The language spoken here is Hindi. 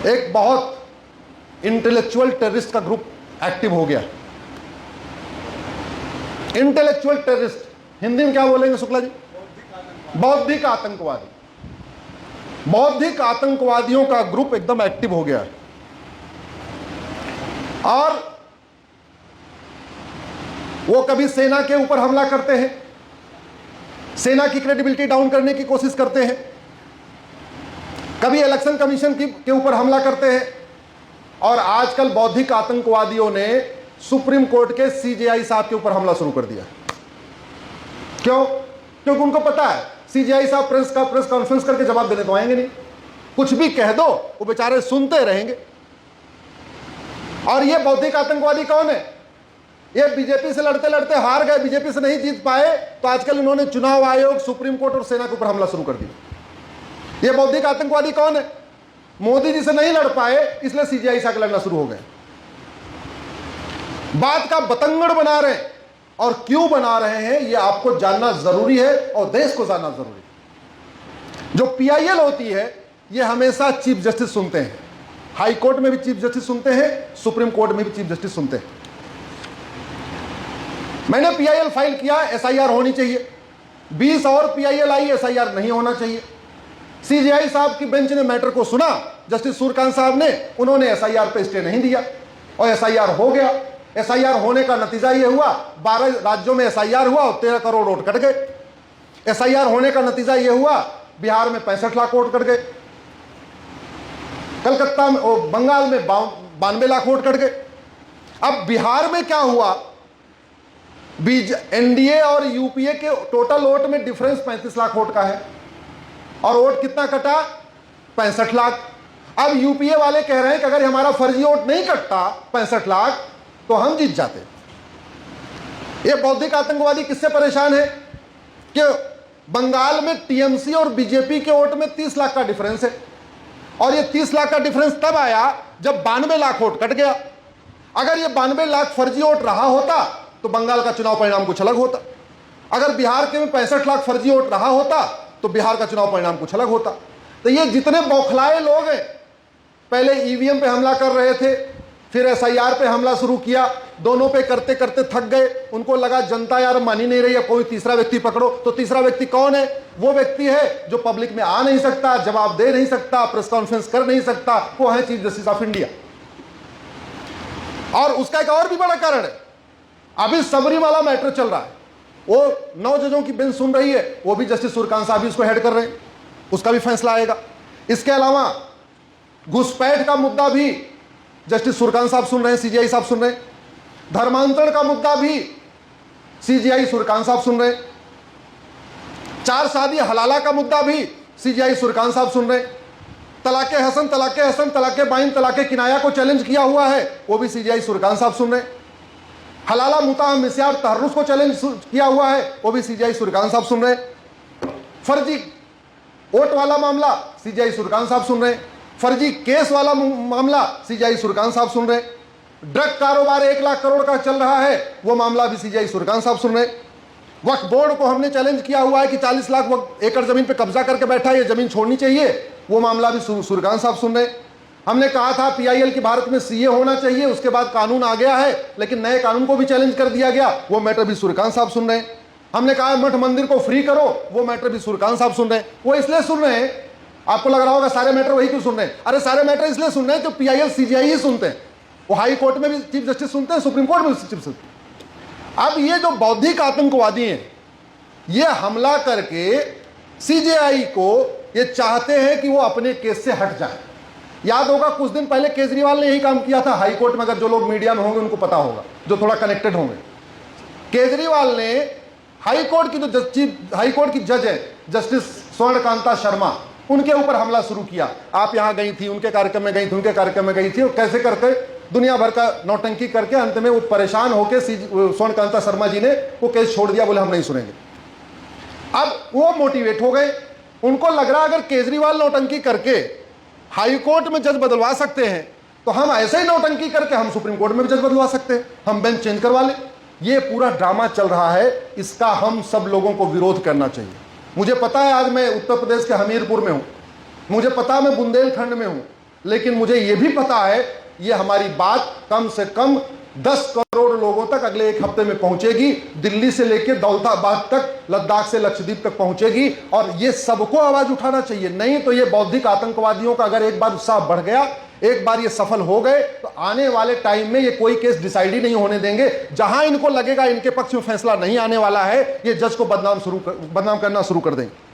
एक बहुत इंटेलेक्चुअल टेररिस्ट का ग्रुप एक्टिव हो गया। इंटेलेक्चुअल टेररिस्ट हिंदी में क्या बोलेंगे शुक्ला जी? बौद्धिक आतंकवादी। बौद्धिक आतंकवादियों का ग्रुप एकदम एक्टिव हो गया और वो कभी सेना के ऊपर हमला करते हैं, सेना की क्रेडिबिलिटी डाउन करने की कोशिश करते हैं, कभी इलेक्शन कमीशन के ऊपर हमला करते हैं, और आजकल बौद्धिक आतंकवादियों ने सुप्रीम कोर्ट के सीजेआई साहब के ऊपर हमला शुरू कर दिया। क्यों? क्योंकि उनको पता है सीजेआई साहब प्रेस कॉन्फ्रेंस करके जवाब देने तो आएंगे नहीं, कुछ भी कह दो वो बेचारे सुनते रहेंगे। और ये बौद्धिक आतंकवादी कौन है? ये बीजेपी से लड़ते लड़ते हार गए, बीजेपी से नहीं जीत पाए, तो आजकल इन्होंने चुनाव आयोग, सुप्रीम कोर्ट और सेना के ऊपर हमला शुरू कर दिया। ये बौद्धिक आतंकवादी कौन है? मोदी जी से नहीं लड़ पाए इसलिए सीजेआई से लड़ना शुरू हो गए। बात का बतंगड़ बना रहे हैं, और क्यों बना रहे हैं ये आपको जानना जरूरी है और देश को जानना जरूरी है। जो पीआईएल होती है ये हमेशा चीफ जस्टिस सुनते हैं, हाई कोर्ट में भी चीफ जस्टिस सुनते हैं, सुप्रीम कोर्ट में भी चीफ जस्टिस सुनते हैं। मैंने पीआईएल फाइल किया, एसआईआर होनी चाहिए। 20 और पीआईएल आई, एसआईआर नहीं होना चाहिए। सीजेआई साहब की बेंच ने मैटर को सुना, जस्टिस सूर्यकांत साहब ने, उन्होंने एसआईआर पे स्टे नहीं दिया और एसआईआर हो गया। एसआईआर होने का नतीजा ये हुआ 12 राज्यों में एसआईआर हुआ और 13 करोड़ वोट कट गए। एसआईआर होने का नतीजा ये हुआ बिहार में 65 लाख वोट कट गए, कलकत्ता में बंगाल में 92 लाख वोट कट गए। अब बिहार में क्या हुआ? एनडीए और यूपीए के टोटल वोट में डिफरेंस 35 लाख वोट का है और वोट कितना कटा? 65 लाख। अब यूपीए वाले कह रहे हैं कि अगर हमारा फर्जी वोट नहीं कटता 65 लाख तो हम जीत जाते। ये बौद्धिक आतंकवादी किससे परेशान है कि बंगाल में टीएमसी और बीजेपी के वोट में 30 लाख का डिफरेंस है, और ये 30 लाख का डिफरेंस तब आया जब 92 लाख वोट कट गया। अगर ये 92 लाख फर्जी वोट रहा होता तो बंगाल का चुनाव परिणाम कुछ अलग होता। अगर बिहार के में 65 लाख फर्जी वोट रहा होता तो बिहार का चुनाव परिणाम कुछ अलग होता। तो ये जितने बौखलाए लोग हैं, पहले ईवीएम पे हमला कर रहे थे, फिर एसआईआर पे हमला शुरू किया, दोनों पे करते करते थक गए, उनको लगा जनता यार मान ही नहीं रही है, कोई तीसरा व्यक्ति पकड़ो। तो तीसरा व्यक्ति कौन है? वो व्यक्ति है जो पब्लिक में आ नहीं सकता, जवाब दे नहीं सकता, प्रेस कॉन्फ्रेंस कर नहीं सकता, वो है चीफ जस्टिस ऑफ इंडिया। और उसका एक और भी बड़ा कारण है, अभी सबरीमाला मैटर चल रहा है, वो 9 जजों की बेंच सुन रही है, वो भी जस्टिस सूर्यकांत साहब भी उसको हेड कर रहे हैं, उसका भी फैसला आएगा। इसके अलावा घुसपैठ का मुद्दा भी जस्टिस सूर्यकांत साहब सुन रहे हैं, सीजेआई साहब सुन रहे हैं। धर्मांतरण का मुद्दा भी सीजेआई सूर्यकांत साहब सुन रहे हैं। 4 शादी हलाला का मुद्दा भी सीजेआई सूर्यकांत साहब सुन रहे हैं। तलाके हसन, तलाके बाइन, तलाके किनाया को चैलेंज किया हुआ है, वो भी सीजेआई सूर्यकांत साहब सुन रहे हैं। हलाला मुता मिस्यार तहर्रुस को चैलेंज किया हुआ है, वो भी सीजेआई सूर्यकांत साहब सुन रहे हैं। फर्जी वोट वाला मामला सीजेआई सूर्यकांत साहब सुन रहे हैं। फर्जी केस वाला मामला सीजेआई सूर्यकांत साहब सुन रहे हैं। ड्रग कारोबार 1 लाख करोड़ का चल रहा है, वो मामला भी सीजेआई सूर्यकांत साहब सुन रहे हैं। वक्फ बोर्ड को हमने चैलेंज किया हुआ है कि 40 लाख एकड़ जमीन पे कब्जा करके बैठा है, ये जमीन छोड़नी चाहिए, वो मामला भी सूर्यकांत साहब सुन रहे हैं। हमने कहा था पीआईएल की भारत में सीए होना चाहिए, उसके बाद कानून आ गया है, लेकिन नए कानून को भी चैलेंज कर दिया गया, वो मैटर भी सूर्यकांत साहब सुन रहे हैं। हमने कहा मठ मंदिर को फ्री करो, वो मैटर भी सूर्यकांत साहब सुन रहे हैं। वो इसलिए सुन रहे हैं, आपको लग रहा होगा सारे मैटर वही क्यों सुन रहे हैं? अरे सारे मैटर इसलिए सुन रहे हैं जो पीआईएल सीजेआई ही सुनते हैं, वो हाई कोर्ट में भी चीफ जस्टिस सुनते हैं, सुप्रीम कोर्ट में भी चीफ जस्टिस। अब ये जो बौद्धिक आतंकवादी हैं, ये हमला करके सीजेआई को ये चाहते हैं कि वो अपने केस से हट जाए। याद होगा कुछ दिन पहले केजरीवाल ने यही काम किया था हाई कोर्ट में, अगर जो लोग मीडिया में होंगे उनको पता होगा, जो थोड़ा कनेक्टेड होंगे। केजरीवाल ने हाई कोर्ट की जज है जस्टिस स्वर्णकांता शर्मा, उनके ऊपर हमला शुरू किया। आप यहां गई थी, उनके कार्यक्रम में गई थी, उनके कार्यक्रम में गई थी, और कैसे करके दुनिया भर का नौटंकी करके अंत में वो परेशान होकर स्वर्णकांता शर्मा जी ने वो केस छोड़ दिया, बोले हम नहीं सुनेंगे। अब वो मोटिवेट हो गए, उनको लग रहा अगर केजरीवाल नौटंकी करके हाई कोर्ट में जज बदलवा सकते हैं तो हम ऐसे ही नौटंकी करके हम सुप्रीम कोर्ट में भी जज बदलवा सकते हैं, हम बेंच चेंज करवा लें। ये पूरा ड्रामा चल रहा है, इसका हम सब लोगों को विरोध करना चाहिए। मुझे पता है आज मैं उत्तर प्रदेश के हमीरपुर में हूं, मुझे पता मैं बुंदेलखंड में हूं, लेकिन मुझे यह भी पता है यह हमारी बात कम से कम 10 करोड़ लोगों तक अगले एक हफ्ते में पहुंचेगी। दिल्ली से लेकर दौलताबाद तक, लद्दाख से लक्षद्वीप तक पहुंचेगी, और यह सबको आवाज उठाना चाहिए। नहीं तो यह बौद्धिक आतंकवादियों का अगर एक बार उत्साह बढ़ गया, एक बार ये सफल हो गए, तो आने वाले टाइम में ये कोई केस डिसाइड ही नहीं होने देंगे। जहां इनको लगेगा इनके पक्ष में फैसला नहीं आने वाला है, ये जज को बदनाम करना शुरू कर देंगे।